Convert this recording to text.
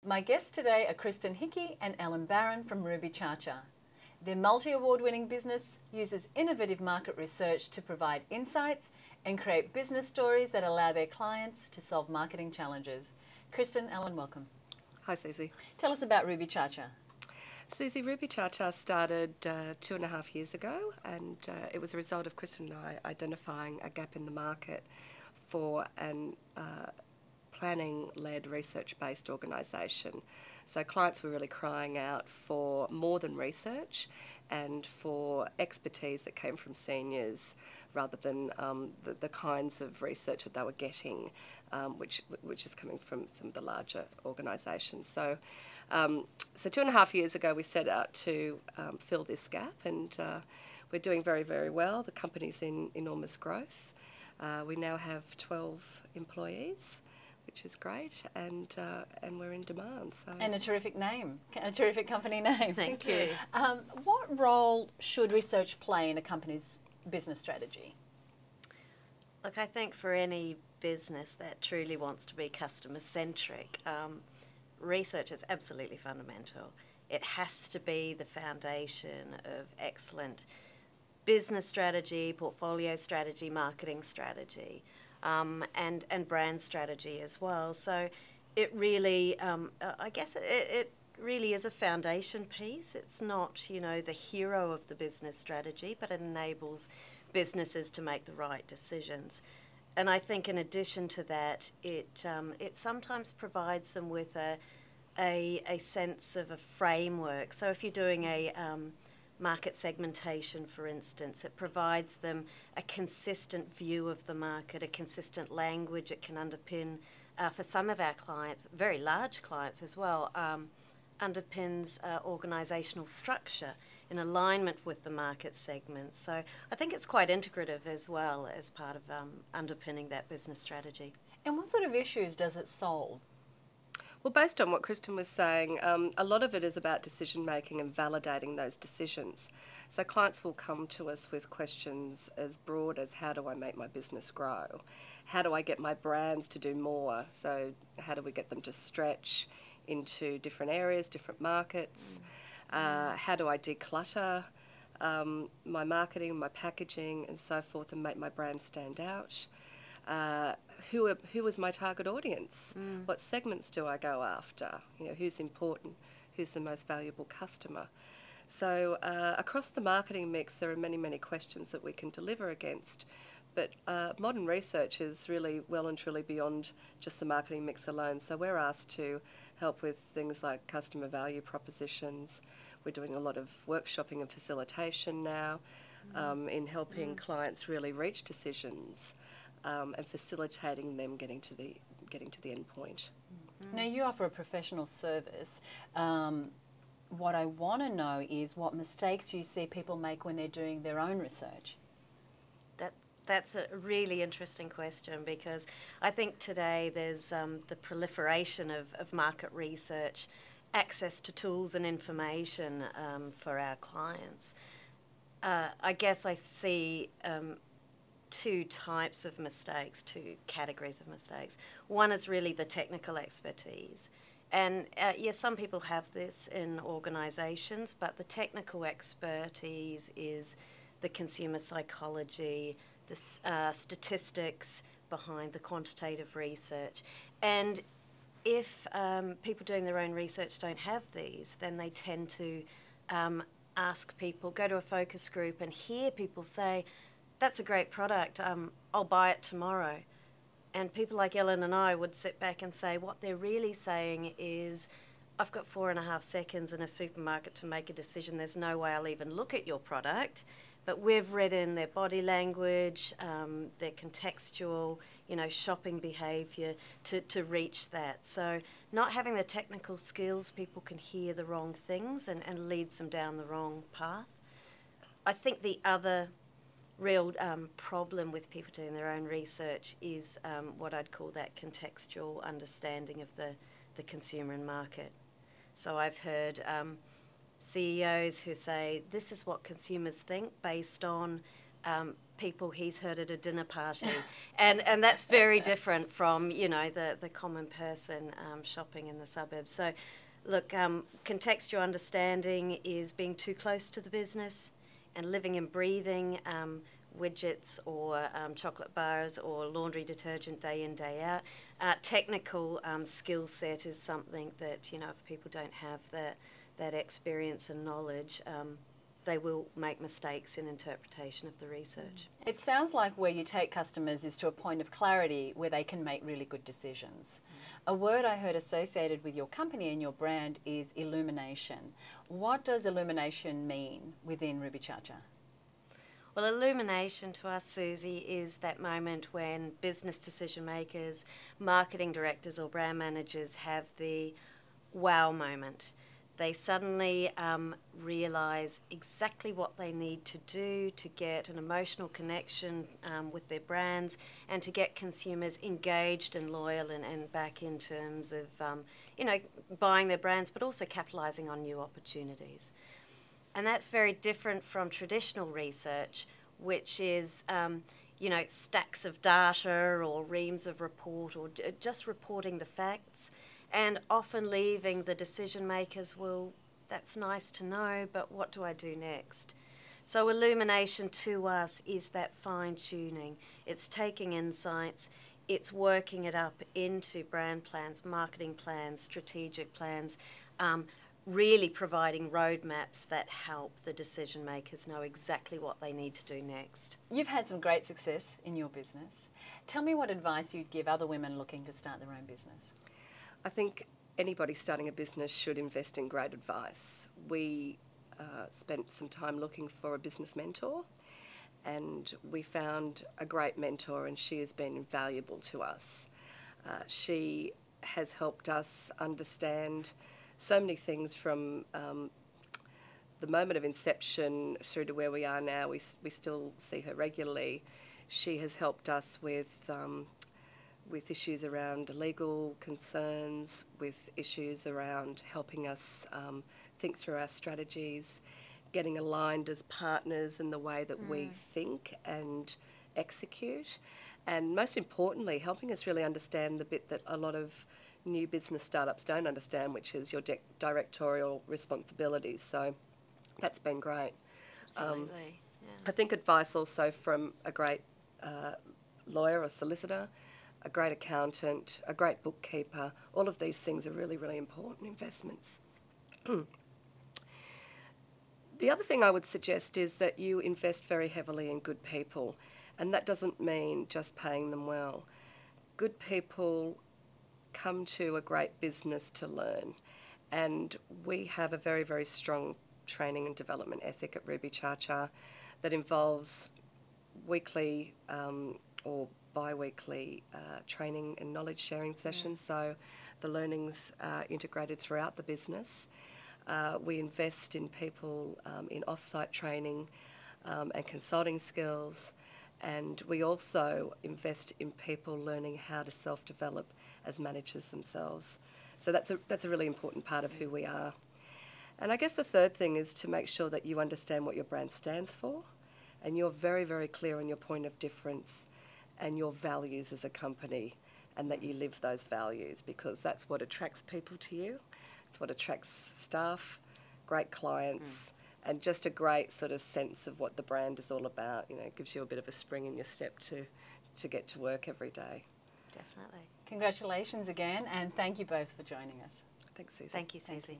My guests today are Kristin Hickey and Ellen Barron from Ruby Cha-Cha. Their multi-award winning business uses innovative market research to provide insights and create business stories that allow their clients to solve marketing challenges. Kristin, Ellen, welcome. Hi, Susie. Tell us about Ruby Cha-Cha. Susie, Ruby Cha-Cha started 2.5 years ago, and it was a result of Kristin and I identifying a gap in the market for an planning-led, research-based organisation. So clients were really crying out for more than research and for expertise that came from seniors rather than the kinds of research that they were getting, which is coming from some of the larger organisations. So 2.5 years ago we set out to fill this gap, and we're doing very, very well. The company's in enormous growth. We now have 12 employees, which is great, and we're in demand. So. And a terrific name, a terrific company name. Thank you. What role should research play in a company's business strategy? Look, I think for any business that truly wants to be customer-centric, research is absolutely fundamental. It has to be the foundation of excellent business strategy, portfolio strategy, marketing strategy. And brand strategy as well. So it really, I guess it really is a foundation piece. It's not, the hero of the business strategy, but it enables businesses to make the right decisions. And I think in addition to that, it sometimes provides them with a sense of a framework. So if you're doing a market segmentation, for instance, it provides them a consistent view of the market, a consistent language. It can underpin, for some of our clients, very large clients as well, underpins organisational structure in alignment with the market segments. So I think it's quite integrative as well as part of underpinning that business strategy. And what sort of issues does it solve? Well, based on what Kristin was saying, a lot of it is about decision making and validating those decisions. So clients will come to us with questions as broad as, how do I make my business grow? How do I get my brands to do more? So how do we get them to stretch into different areas, different markets? How do I declutter my marketing, my packaging and so forth, and make my brand stand out? Who is my target audience? What segments do I go after? Who's important? Who's the most valuable customer? So across the marketing mix, there are many, many questions that we can deliver against. But modern research is really well and truly beyond just the marketing mix alone. So we're asked to help with things like customer value propositions. We're doing a lot of workshopping and facilitation now in helping clients really reach decisions. And facilitating them getting to the end point. Now, you offer a professional service. What I want to know is what mistakes you see people make when they're doing their own research. That's a really interesting question, because I think today there's the proliferation of market research, access to tools and information for our clients. I guess I see two types of mistakes, two categories of mistakes. One is really the technical expertise. And yes, some people have this in organisations, but the technical expertise is the consumer psychology, the statistics behind the quantitative research. And if people doing their own research don't have these, then they tend to ask people, go to a focus group and hear people say, that's a great product, I'll buy it tomorrow. And people like Ellen and I would sit back and say, what they're really saying is, I've got 4.5 seconds in a supermarket to make a decision, there's no way I'll even look at your product. But we've read in their body language, their contextual, shopping behaviour to reach that. So not having the technical skills, people can hear the wrong things and leads them down the wrong path. I think the other real problem with people doing their own research is what I'd call that contextual understanding of the consumer and market. So I've heard CEOs who say, this is what consumers think based on people he's heard at a dinner party. and that's very different from, you know, the common person shopping in the suburbs. So, look, contextual understanding is being too close to the business and living and breathing widgets or chocolate bars or laundry detergent day in, day out. Technical skill set is something that, you know, if people don't have that experience and knowledge, they will make mistakes in interpretation of the research. It sounds like where you take customers is to a point of clarity where they can make really good decisions. A word I heard associated with your company and your brand is illumination. What does illumination mean within Ruby Cha-Cha? Well, illumination to us, Susie, is that moment when business decision makers, marketing directors or brand managers have the wow moment. They suddenly realise exactly what they need to do to get an emotional connection with their brands and to get consumers engaged and loyal and back in terms of, you know, buying their brands, but also capitalising on new opportunities. And that's very different from traditional research, which is, you know, stacks of data or reams of report or just reporting the facts, and often leaving the decision makers, well, that's nice to know, but what do I do next? So illumination to us is that fine-tuning. It's taking insights, it's working it up into brand plans, marketing plans, strategic plans, really providing roadmaps that help the decision makers know exactly what they need to do next. You've had some great success in your business. Tell me what advice you'd give other women looking to start their own business. I think anybody starting a business should invest in great advice. We spent some time looking for a business mentor, and we found a great mentor, and she has been invaluable to us. She has helped us understand so many things from the moment of inception through to where we are now. We still see her regularly. She has helped us with issues around legal concerns, with issues around helping us think through our strategies, getting aligned as partners in the way that we think and execute, and most importantly, helping us really understand the bit that a lot of new business startups don't understand, which is your directorial responsibilities. So that's been great. Absolutely. I think advice also from a great lawyer or solicitor, a great accountant, a great bookkeeper, all of these things are really, really important investments. The other thing I would suggest is that you invest very heavily in good people, and that doesn't mean just paying them well. Good people come to a great business to learn, and we have a very, very strong training and development ethic at Ruby Cha-Cha that involves weekly or bi-weekly training and knowledge sharing sessions, so the learnings are integrated throughout the business. We invest in people in off-site training and consulting skills, and we also invest in people learning how to self-develop as managers themselves. So that's a really important part of who we are. And I guess the third thing is to make sure that you understand what your brand stands for, and you're very, very clear on your point of difference and your values as a company, and that you live those values, because that's what attracts people to you. It's what attracts staff, great clients, and just a great sort of sense of what the brand is all about. You know, it gives you a bit of a spring in your step to get to work every day. Definitely. Congratulations again, and thank you both for joining us. Thanks, Susie. Thank you, Susie.